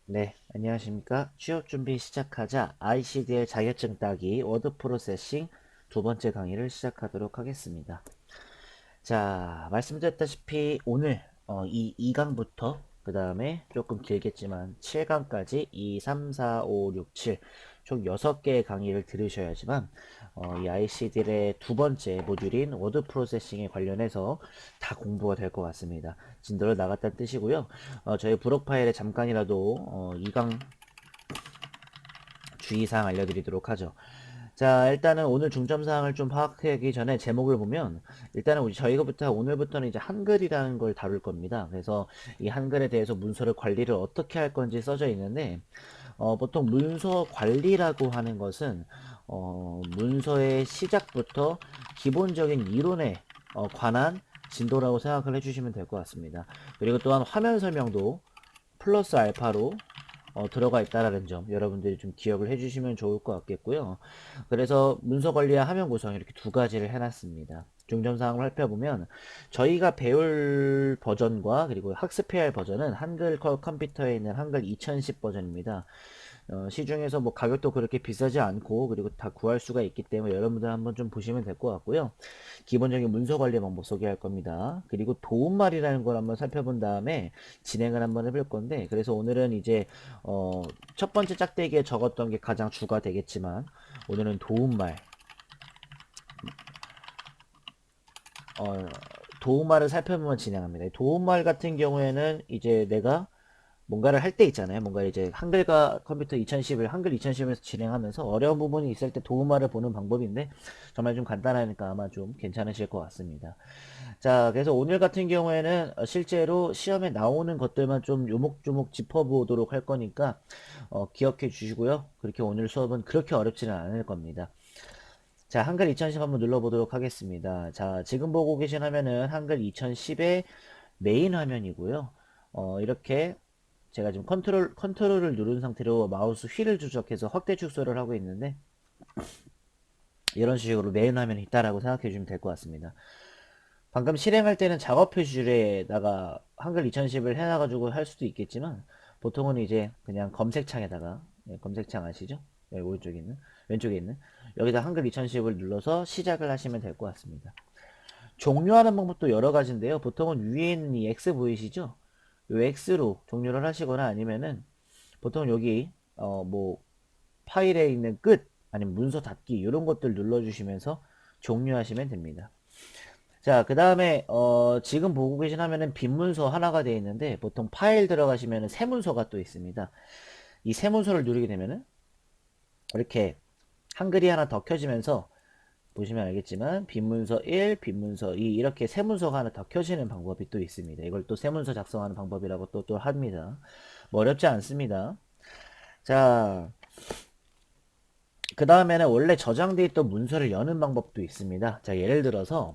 네, 안녕하십니까. 취업 준비 시작하자 ICDL 자격증 따기 워드 프로세싱 두 번째 강의를 시작하도록 하겠습니다. 자, 말씀드렸다시피 오늘 이 2강부터 그 다음에 조금 길겠지만 7강까지 2, 3, 4, 5, 6, 7 총 6개의 강의를 들으셔야지만 이 ICD의 두 번째 모듈인 워드 프로세싱에 관련해서 다 공부가 될 것 같습니다. 진도를 나갔다는 뜻이고요. 저희 브록 파일에 잠깐이라도 2강 주의사항 알려드리도록 하죠. 자, 일단은 오늘 중점사항을 좀 파악하기 전에 제목을 보면 일단은 저희가부터 오늘부터는 이제 한글이라는 걸 다룰 겁니다. 그래서 이 한글에 대해서 문서를 관리를 어떻게 할 건지 써져 있는데 보통 문서 관리라고 하는 것은 문서의 시작부터 기본적인 이론에 관한 진도라고 생각을 해주시면 될 것 같습니다. 그리고 또한 화면 설명도 플러스 알파로 들어가 있다라는 점 여러분들이 좀 기억을 해주시면 좋을 것 같겠고요. 그래서 문서 관리와 화면 구성 이렇게 두 가지를 해놨습니다. 중점사항을 살펴보면 저희가 배울 버전과 그리고 학습해야 할 버전은 한글 컴퓨터에 있는 한글 2010 버전입니다. 시중에서 뭐 가격도 그렇게 비싸지 않고 그리고 다 구할 수가 있기 때문에 여러분들 한번 좀 보시면 될 것 같고요. 기본적인 문서 관리 방법 소개할 겁니다. 그리고 도움말이라는 걸 한번 살펴본 다음에 진행을 한번 해볼 건데 그래서 오늘은 이제 첫 번째 짝대기에 적었던 게 가장 주가 되겠지만 오늘은 도움말 어, 도움말을 살펴보면 진행합니다. 도움말 같은 경우에는 이제 내가 뭔가를 할 때 있잖아요. 뭔가 이제 한글과 컴퓨터 2010을 한글 2010에서 진행하면서 어려운 부분이 있을 때 도움말을 보는 방법인데 정말 좀 간단하니까 아마 좀 괜찮으실 것 같습니다. 자, 그래서 오늘 같은 경우에는 실제로 시험에 나오는 것들만 좀 요목조목 짚어보도록 할 거니까 기억해 주시고요. 그렇게 오늘 수업은 그렇게 어렵지는 않을 겁니다. 자, 한글 2010 한번 눌러보도록 하겠습니다. 자, 지금 보고 계신 화면은 한글 2010의 메인 화면이고요. 이렇게 제가 지금 컨트롤을 누른 상태로 마우스 휠을 조작해서 확대 축소를 하고 있는데 이런 식으로 메인 화면이 있다라고 생각해 주시면 될 것 같습니다. 방금 실행할 때는 작업 표시에다가 한글 2010을 해놔가지고 할 수도 있겠지만 보통은 이제 그냥 검색창에다가 검색창 아시죠? 여기 오른쪽에 있는 왼쪽에 있는 여기다 한글 2010을 눌러서 시작을 하시면 될 것 같습니다. 종료하는 방법도 여러 가지인데요. 보통은 위에 있는 이 X 보이시죠? 이 X로 종료를 하시거나 아니면은 보통 여기 뭐 파일에 있는 끝 아니면 문서 닫기 이런 것들 눌러주시면서 종료하시면 됩니다. 자, 그 다음에 지금 보고 계신 화면은 빈 문서 하나가 되어 있는데 보통 파일 들어가시면은 새 문서가 또 있습니다. 이 새 문서를 누르게 되면은 이렇게 한글이 하나 더 켜지면서 보시면 알겠지만 빈 문서 1, 빈 문서 2 이렇게 새 문서가 하나 더 켜지는 방법이 또 있습니다. 이걸 또 새 문서 작성하는 방법이라고 또 합니다. 뭐 어렵지 않습니다. 자, 그 다음에는 원래 저장되어 있던 문서를 여는 방법도 있습니다. 자, 예를 들어서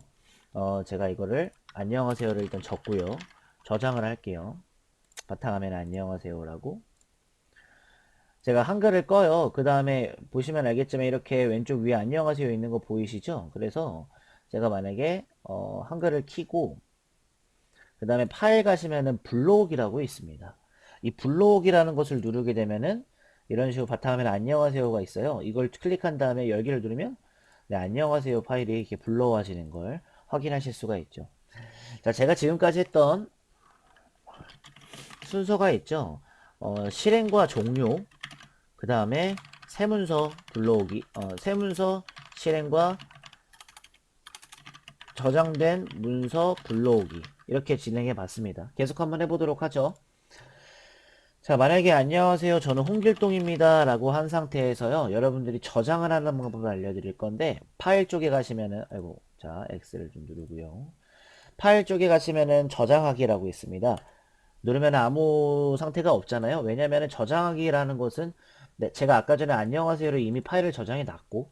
제가 이거를 안녕하세요를 일단 적고요. 저장을 할게요. 바탕화면에 안녕하세요라고. 제가 한글을 꺼요. 그 다음에 보시면 알겠지만 이렇게 왼쪽 위에 안녕하세요 있는 거 보이시죠? 그래서 제가 만약에 한글을 키고 그 다음에 파일 가시면은 블록이라고 있습니다. 이 블록이라는 것을 누르게 되면은 이런 식으로 바탕화면에 안녕하세요가 있어요. 이걸 클릭한 다음에 열기를 누르면 네, 안녕하세요 파일이 이렇게 불러와지는 걸 확인하실 수가 있죠. 자, 제가 지금까지 했던 순서가 있죠. 실행과 종료, 그 다음에 새 문서 불러오기, 새 문서 실행과 저장된 문서 불러오기 이렇게 진행해 봤습니다. 계속 한번 해보도록 하죠. 자, 만약에 안녕하세요 저는 홍길동입니다 라고 한 상태에서요 여러분들이 저장을 하는 방법을 알려드릴 건데 파일 쪽에 가시면은 아이고 자 X를 좀 누르고요 파일 쪽에 가시면은 저장하기라고 있습니다. 누르면 아무 상태가 없잖아요. 왜냐면은 저장하기라는 것은 제가 아까 전에 안녕하세요를 이미 파일을 저장해 놨고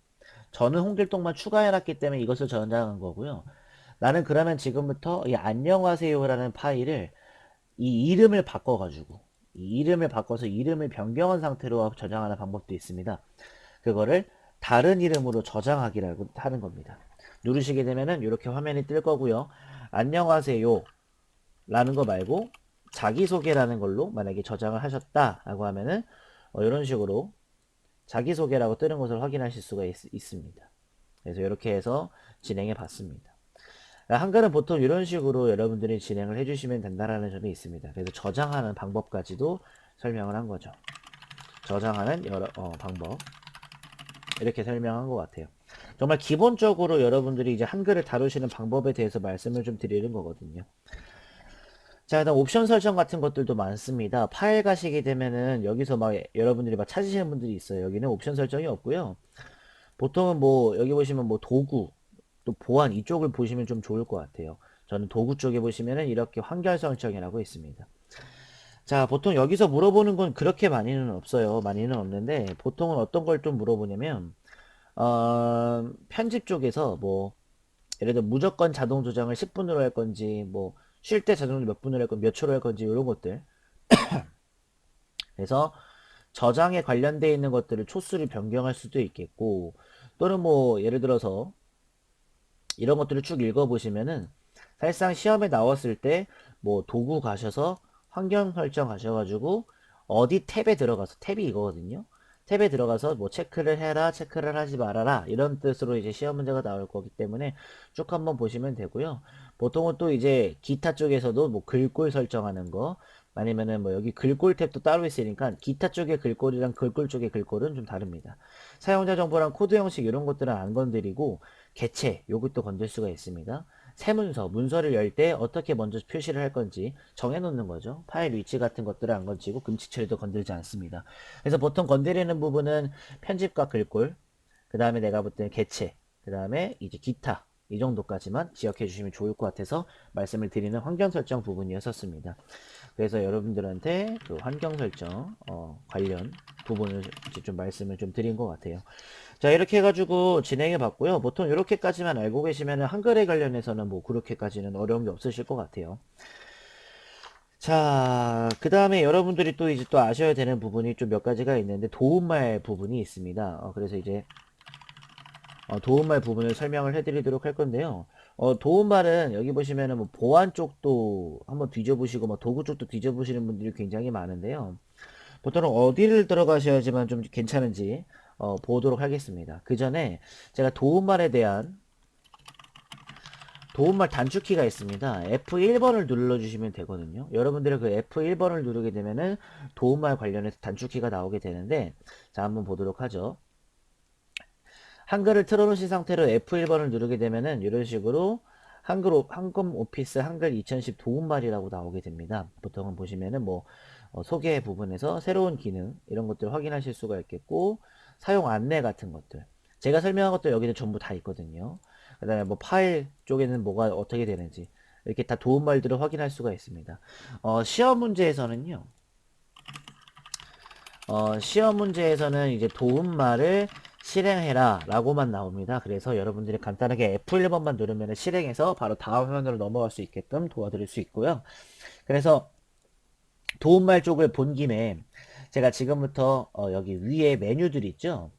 저는 홍길동만 추가해 놨기 때문에 이것을 저장한 거고요. 나는 그러면 지금부터 이 안녕하세요라는 파일을 이 이름을 바꿔가지고 이 이름을 바꿔서 이름을 변경한 상태로 저장하는 방법도 있습니다. 그거를 다른 이름으로 저장하기라고 하는 겁니다. 누르시게 되면은 이렇게 화면이 뜰 거고요. 안녕하세요 라는 거 말고 자기소개라는 걸로 만약에 저장을 하셨다라고 하면은 이런 식으로 자기소개라고 뜨는 것을 확인하실 수가 있습니다. 그래서 이렇게 해서 진행해 봤습니다. 한글은 보통 이런 식으로 여러분들이 진행을 해주시면 된다라는 점이 있습니다. 그래서 저장하는 방법까지도 설명을 한 거죠. 저장하는 여러 방법 이렇게 설명한 것 같아요. 정말 기본적으로 여러분들이 이제 한글을 다루시는 방법에 대해서 말씀을 좀 드리는 거거든요. 자, 그다음 옵션 설정 같은 것들도 많습니다. 파일 가시게 되면은 여기서 막 여러분들이 막 찾으시는 분들이 있어요. 여기는 옵션 설정이 없고요. 보통은 뭐 여기 보시면 뭐 도구 또 보안 이쪽을 보시면 좀 좋을 것 같아요. 저는 도구 쪽에 보시면은 이렇게 환경 설정이라고 있습니다. 자, 보통 여기서 물어보는 건 그렇게 많이는 없어요. 많이는 없는데 보통은 어떤 걸 좀 물어보냐면 편집 쪽에서 뭐 예를 들어 무조건 자동 조정을 10분으로 할 건지 뭐 쉴 때 자동 몇 분으로 할 건지 몇 초로 할 건지 이런 것들. 그래서 저장에 관련되어 있는 것들을 초수를 변경할 수도 있겠고 또는 뭐 예를 들어서 이런 것들을 쭉 읽어보시면은 사실상 시험에 나왔을 때 뭐 도구 가셔서 환경 설정 가셔가지고 어디 탭에 들어가서 탭이 이거거든요. 탭에 들어가서 뭐 체크를 해라, 체크를 하지 말아라 이런 뜻으로 이제 시험 문제가 나올 거기 때문에 쭉 한번 보시면 되고요. 보통은 또 이제 기타 쪽에서도 뭐 글꼴 설정하는 거 아니면은 뭐 여기 글꼴 탭도 따로 있으니까 기타 쪽의 글꼴이랑 글꼴 쪽의 글꼴은 좀 다릅니다. 사용자 정보랑 코드 형식 이런 것들은 안 건드리고 개체 요것도 건들 수가 있습니다. 세문서, 문서를 열 때 어떻게 먼저 표시를 할 건지 정해놓는 거죠. 파일 위치 같은 것들을 안 건지고 금지 처리도 건들지 않습니다. 그래서 보통 건드리는 부분은 편집과 글꼴, 그 다음에 내가 볼 때는 개체, 그 다음에 이제 기타 이 정도까지만 기억해 주시면 좋을 것 같아서 말씀을 드리는 환경 설정 부분이었었습니다. 그래서 여러분들한테 그 환경 설정 관련 부분을 이제 좀 말씀을 좀 드린 것 같아요. 자, 이렇게 해가지고 진행해 봤고요. 보통 이렇게까지만 알고 계시면 한글에 관련해서는 뭐 그렇게까지는 어려운 게 없으실 것 같아요. 자, 그 다음에 여러분들이 또 이제 또 아셔야 되는 부분이 좀 몇 가지가 있는데 도움말 부분이 있습니다. 그래서 이제 도움말 부분을 설명을 해드리도록 할 건데요. 도움말은 여기 보시면은 뭐 보안 쪽도 한번 뒤져보시고 뭐 도구 쪽도 뒤져보시는 분들이 굉장히 많은데요. 보통은 어디를 들어가셔야지만 좀 괜찮은지 보도록 하겠습니다. 그 전에 제가 도움말에 대한 도움말 단축키가 있습니다. F1번을 눌러주시면 되거든요. 여러분들이 그 F1번을 누르게 되면은 도움말 관련해서 단축키가 나오게 되는데 자 한번 보도록 하죠. 한글을 틀어놓으신 상태로 F1번을 누르게 되면은 이런 식으로 한글 오피스 한글 2010 도움말이라고 나오게 됩니다. 보통은 보시면은 뭐 소개 부분에서 새로운 기능 이런 것들 확인하실 수가 있겠고 사용 안내 같은 것들 제가 설명한 것들 여기는 전부 다 있거든요. 그 다음에 뭐 파일 쪽에는 뭐가 어떻게 되는지 이렇게 다 도움말들을 확인할 수가 있습니다. 시험 문제에서는요. 시험 문제에서는 이제 도움말을 실행해라 라고만 나옵니다. 그래서 여러분들이 간단하게 F1번만 누르면 실행해서 바로 다음 화면으로 넘어갈 수 있게끔 도와드릴 수 있고요. 그래서 도움말 쪽을 본 김에 제가 지금부터 여기 위에 메뉴들 있죠.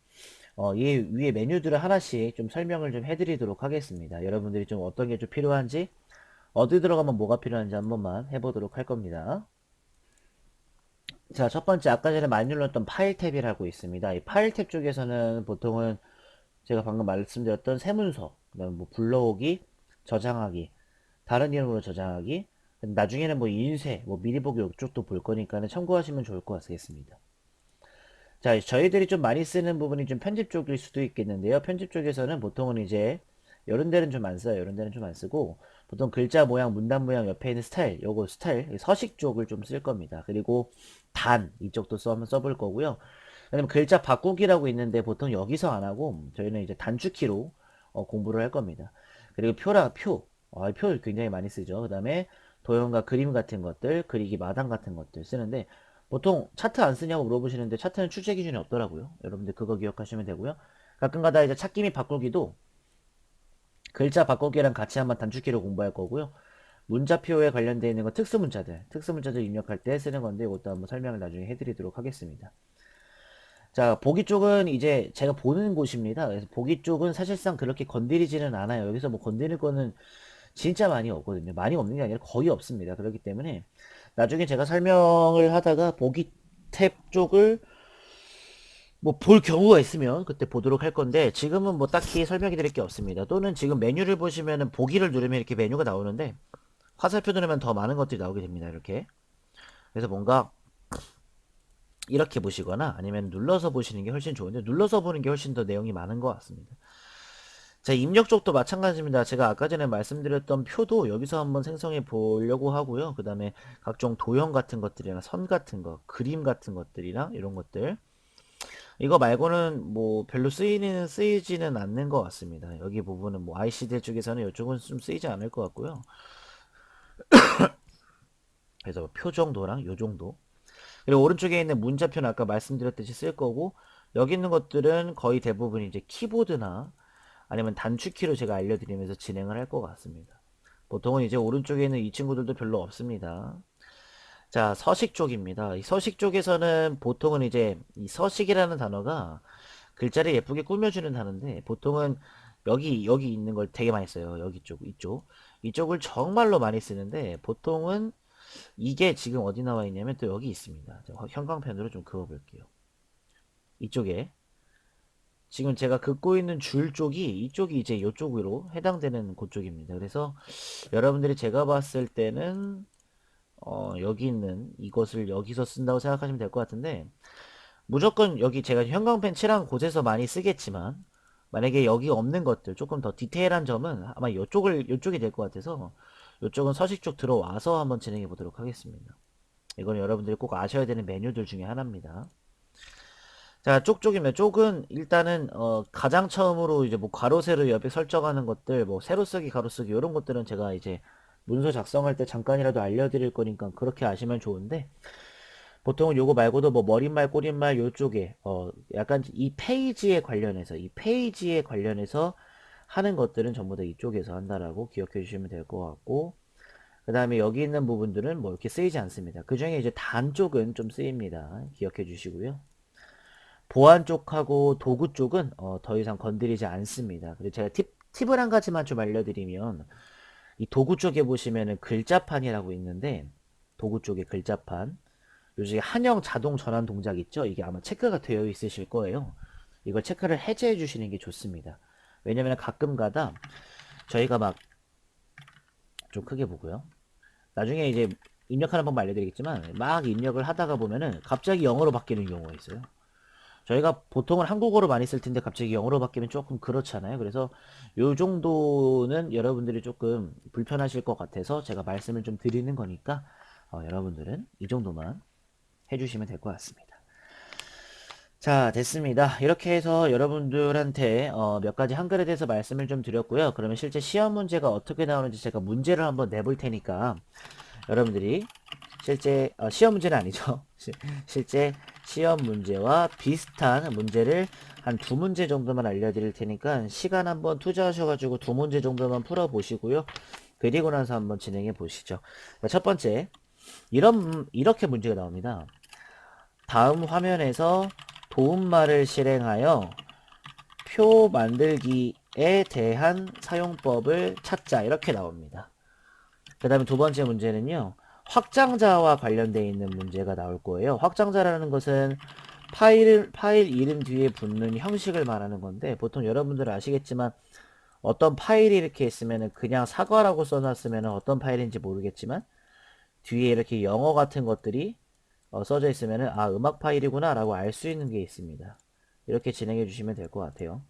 이 위에 메뉴들을 하나씩 좀 설명을 좀 해드리도록 하겠습니다. 여러분들이 좀 어떤 게 좀 필요한지 어디 들어가면 뭐가 필요한지 한 번만 해보도록 할 겁니다. 자, 첫 번째 아까 전에 많이 눌렀던 파일 탭이라고 있습니다. 이 파일 탭 쪽에서는 보통은 제가 방금 말씀드렸던 세문서, 그다음 뭐 불러오기, 저장하기, 다른 이름으로 저장하기, 나중에는 뭐 인쇄, 뭐 미리 보기 이쪽도 볼 거니까는 참고하시면 좋을 것 같겠습니다. 자, 저희들이 좀 많이 쓰는 부분이 좀 편집 쪽일 수도 있겠는데요. 편집 쪽에서는 보통은 이제 이런 데는 좀 안 써요. 이런 데는 좀 안 쓰고 보통 글자 모양, 문단 모양 옆에 있는 스타일, 요거 스타일, 서식 쪽을 좀 쓸 겁니다. 그리고 단 이쪽도 한번 써볼 거고요. 왜냐면 글자 바꾸기라고 있는데 보통 여기서 안 하고 저희는 이제 단축키로 공부를 할 겁니다. 그리고 표 굉장히 많이 쓰죠. 그 다음에 도형과 그림 같은 것들, 그리기 마당 같은 것들 쓰는데 보통 차트 안 쓰냐고 물어보시는데 차트는 출제 기준이 없더라고요. 여러분들 그거 기억하시면 되고요. 가끔가다 이제 찾기 및 바꾸기도 글자 바꾸기랑 같이 한번 단축키로 공부할 거고요. 문자표에 관련되어 있는 거 특수문자들 입력할 때 쓰는 건데 이것도 한번 설명을 나중에 해드리도록 하겠습니다. 자, 보기 쪽은 이제 제가 보는 곳입니다. 그래서 보기 쪽은 사실상 그렇게 건드리지는 않아요. 여기서 뭐 건드릴 거는 진짜 많이 없거든요. 많이 없는 게 아니라 거의 없습니다. 그렇기 때문에 나중에 제가 설명을 하다가 보기 탭 쪽을 뭐 볼 경우가 있으면 그때 보도록 할 건데, 지금은 뭐 딱히 설명해 드릴 게 없습니다. 또는 지금 메뉴를 보시면은 보기를 누르면 이렇게 메뉴가 나오는데, 화살표 누르면 더 많은 것들이 나오게 됩니다. 이렇게. 그래서 뭔가 이렇게 보시거나 아니면 눌러서 보시는 게 훨씬 좋은데, 눌러서 보는 게 훨씬 더 내용이 많은 것 같습니다. 자, 입력 쪽도 마찬가지입니다. 제가 아까 전에 말씀드렸던 표도 여기서 한번 생성해 보려고 하고요. 그 다음에 각종 도형 같은 것들이나 선 같은 거, 그림 같은 것들이나 이런 것들, 이거 말고는 뭐 별로 쓰이지는 않는 것 같습니다. 여기 부분은 뭐 ICD 쪽에서는 이쪽은 좀 쓰이지 않을 것 같고요. 그래서 표 정도랑 요 정도. 그리고 오른쪽에 있는 문자표는 아까 말씀드렸듯이 쓸 거고, 여기 있는 것들은 거의 대부분 이제 키보드나 아니면 단축키로 제가 알려드리면서 진행을 할 것 같습니다. 보통은 이제 오른쪽에 있는 이 친구들도 별로 없습니다. 자, 서식 쪽입니다. 이 서식 쪽에서는 보통은 이제 이 서식이라는 단어가 글자를 예쁘게 꾸며주는 단어인데, 보통은 여기 있는 걸 되게 많이 써요. 여기 쪽, 이쪽을 정말로 많이 쓰는데, 보통은 이게 지금 어디 나와 있냐면 또 여기 있습니다. 형광펜으로 좀 그어볼게요. 이쪽에 지금 제가 긋고 있는 줄 쪽이, 이쪽이 이제 이쪽으로 해당되는 그쪽입니다. 그래서 여러분들이 제가 봤을 때는 여기 있는 이것을 여기서 쓴다고 생각하시면 될 것 같은데, 무조건 여기 제가 형광펜 칠한 곳에서 많이 쓰겠지만, 만약에 여기 없는 것들 조금 더 디테일한 점은 아마 요쪽이 될 것 같아서, 요쪽은 서식 쪽 들어와서 한번 진행해 보도록 하겠습니다. 이건 여러분들이 꼭 아셔야 되는 메뉴들 중에 하나입니다. 자, 쪽쪽이면 쪽은 일단은 가장 처음으로 이제 뭐 괄호 세로 옆에 설정하는 것들, 뭐 세로 쓰기 가로 쓰기 이런 것들은 제가 이제 문서 작성할 때 잠깐이라도 알려드릴 거니까 그렇게 아시면 좋은데, 보통은 요거 말고도 뭐 머릿말 꼬릿말 요쪽에 약간 이 페이지에 관련해서 하는 것들은 전부 다 이쪽에서 한다라고 기억해 주시면 될 것 같고, 그 다음에 여기 있는 부분들은 뭐 이렇게 쓰이지 않습니다. 그 중에 이제 단 쪽은 좀 쓰입니다. 기억해 주시고요. 보안 쪽하고 도구 쪽은 더 이상 건드리지 않습니다. 그리고 제가 팁을 한 가지만 좀 알려드리면, 이 도구 쪽에 보시면은 글자판이라고 있는데, 도구 쪽에 글자판, 요즘에 한영 자동 전환 동작 있죠? 이게 아마 체크가 되어 있으실 거예요. 이걸 체크를 해제해 주시는 게 좋습니다. 왜냐면 가끔 가다 저희가 막 좀 크게 보고요. 나중에 이제 입력하는 방법 알려드리겠지만, 막 입력을 하다가 보면은 갑자기 영어로 바뀌는 경우가 있어요. 저희가 보통은 한국어로 많이 쓸 텐데 갑자기 영어로 바뀌면 조금 그렇잖아요. 그래서 요 정도는 여러분들이 조금 불편하실 것 같아서 제가 말씀을 좀 드리는 거니까, 여러분들은 이 정도만 해주시면 될 것 같습니다. 자, 됐습니다. 이렇게 해서 여러분들한테 몇 가지 한글에 대해서 말씀을 좀 드렸고요. 그러면 실제 시험 문제가 어떻게 나오는지 제가 문제를 한번 내볼 테니까, 여러분들이 실제 시험 문제는 아니죠. 실제 시험 문제와 비슷한 문제를 한 두 문제 정도만 알려드릴 테니까 시간 한번 투자하셔가지고 두 문제 정도만 풀어보시고요. 그리고 나서 한번 진행해 보시죠. 첫 번째, 이렇게 문제가 나옵니다. 다음 화면에서 도움말을 실행하여 표 만들기에 대한 사용법을 찾자, 이렇게 나옵니다. 그 다음에 두 번째 문제는요, 확장자와 관련되어 있는 문제가 나올 거예요. 확장자라는 것은 파일 이름 뒤에 붙는 형식을 말하는 건데, 보통 여러분들 아시겠지만 어떤 파일이 이렇게 있으면 그냥 사과라고 써놨으면 어떤 파일인지 모르겠지만, 뒤에 이렇게 영어 같은 것들이 써져 있으면 아, 음악 파일이구나 라고 알 수 있는 게 있습니다. 이렇게 진행해 주시면 될 것 같아요.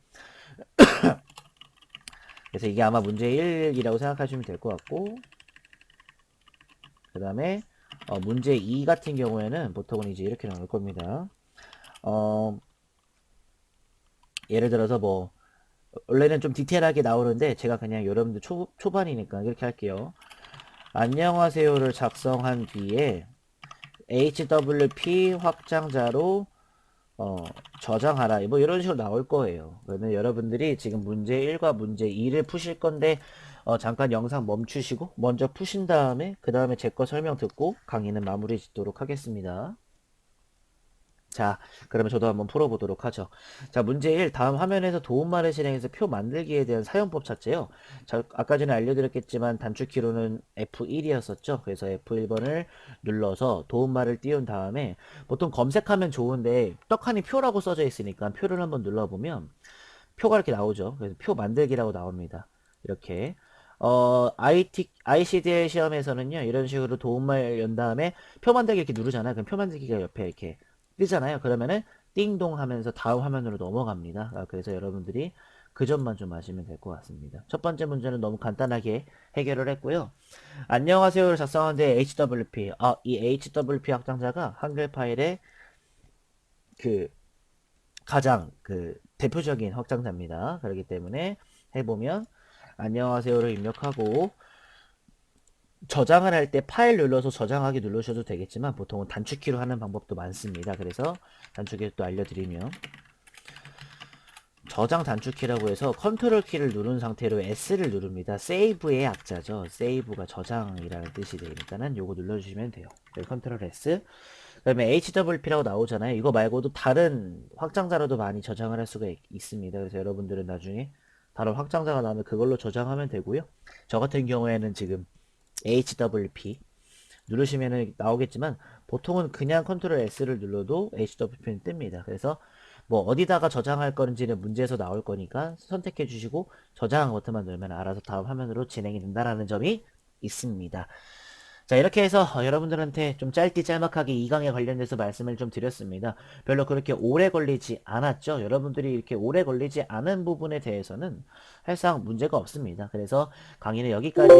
그래서 이게 아마 문제 1이라고 생각하시면 될 것 같고, 그 다음에 문제 2 같은 경우에는 보통은 이제 이렇게 나올 겁니다. 예를 들어서 뭐 원래는 좀 디테일하게 나오는데 제가 그냥 여러분들 초반이니까 이렇게 할게요. 안녕하세요를 작성한 뒤에 HWP 확장자로 저장하라, 뭐 이런 식으로 나올 거예요. 그러면 여러분들이 지금 문제 1과 문제 2를 푸실 건데 잠깐 영상 멈추시고 먼저 푸신 다음에 그 다음에 제 거 설명 듣고 강의는 마무리 짓도록 하겠습니다. 자, 그러면 저도 한번 풀어보도록 하죠. 자, 문제 1. 다음 화면에서 도움말을 실행해서 표 만들기에 대한 사용법 찾지요. 자, 아까 전에 알려드렸겠지만 단축키로는 F1이었었죠. 그래서 F1번을 눌러서 도움말을 띄운 다음에 보통 검색하면 좋은데 떡하니 표라고 써져 있으니까 표를 한번 눌러보면 표가 이렇게 나오죠. 그래서 표 만들기라고 나옵니다. 이렇게. ICDL 시험에서는요, 이런 식으로 도움말 연 다음에 표 만들기 이렇게 누르잖아요. 그럼 표 만들기가 옆에 이렇게 뜨잖아요. 그러면은 띵동 하면서 다음 화면으로 넘어갑니다. 그래서 여러분들이 그 점만 좀 아시면 될 것 같습니다. 첫 번째 문제는 너무 간단하게 해결을 했고요. 안녕하세요를 작성하는데 HWP. 이 HWP 확장자가 한글 파일의 그 가장 대표적인 확장자입니다. 그렇기 때문에 해보면 안녕하세요를 입력하고 저장을 할 때 파일 눌러서 저장하기 누르셔도 되겠지만 보통은 단축키로 하는 방법도 많습니다. 그래서 단축키 또 알려드리면 저장 단축키라고 해서 컨트롤 키를 누른 상태로 S를 누릅니다. 세이브의 약자죠. 세이브가 저장이라는 뜻이 되니까는 요거 눌러주시면 돼요. 컨트롤 S. 그다음에 HWP라고 나오잖아요. 이거 말고도 다른 확장자로도 많이 저장을 할 수가 있습니다. 그래서 여러분들은 나중에 다른 확장자가 나오면 그걸로 저장하면 되고요. 저 같은 경우에는 지금 HWP 누르시면 나오겠지만 보통은 그냥 컨트롤 S를 눌러도 HWP는 뜹니다. 그래서 뭐 어디다가 저장할 건지는 문제에서 나올 거니까 선택해 주시고 저장 버튼만 누르면 알아서 다음 화면으로 진행이 된다라는 점이 있습니다. 자, 이렇게 해서 여러분들한테 좀 짧디 짤막하게 2강에 관련돼서 말씀을 좀 드렸습니다. 별로 그렇게 오래 걸리지 않았죠. 여러분들이 이렇게 오래 걸리지 않은 부분에 대해서는 사실상 문제가 없습니다. 그래서 강의는 여기까지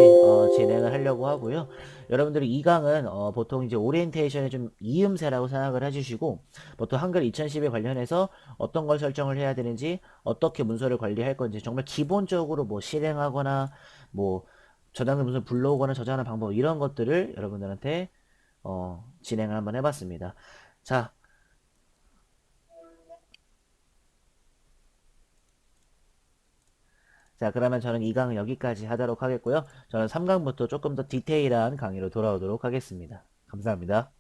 진행을 하려고 하고요. 여러분들이 2강은 보통 이제 오리엔테이션의 좀 이음새라고 생각을 해주시고 보통 한글 2010에 관련해서 어떤 걸 설정을 해야 되는지 어떻게 문서를 관리할 건지 정말 기본적으로 뭐 실행하거나 뭐 저장을 무슨 불러오거나 저장하는 방법 이런 것들을 여러분들한테 진행을 한번 해봤습니다. 자, 자 그러면 저는 2강은 여기까지 하도록 하겠고요. 저는 3강부터 조금 더 디테일한 강의로 돌아오도록 하겠습니다. 감사합니다.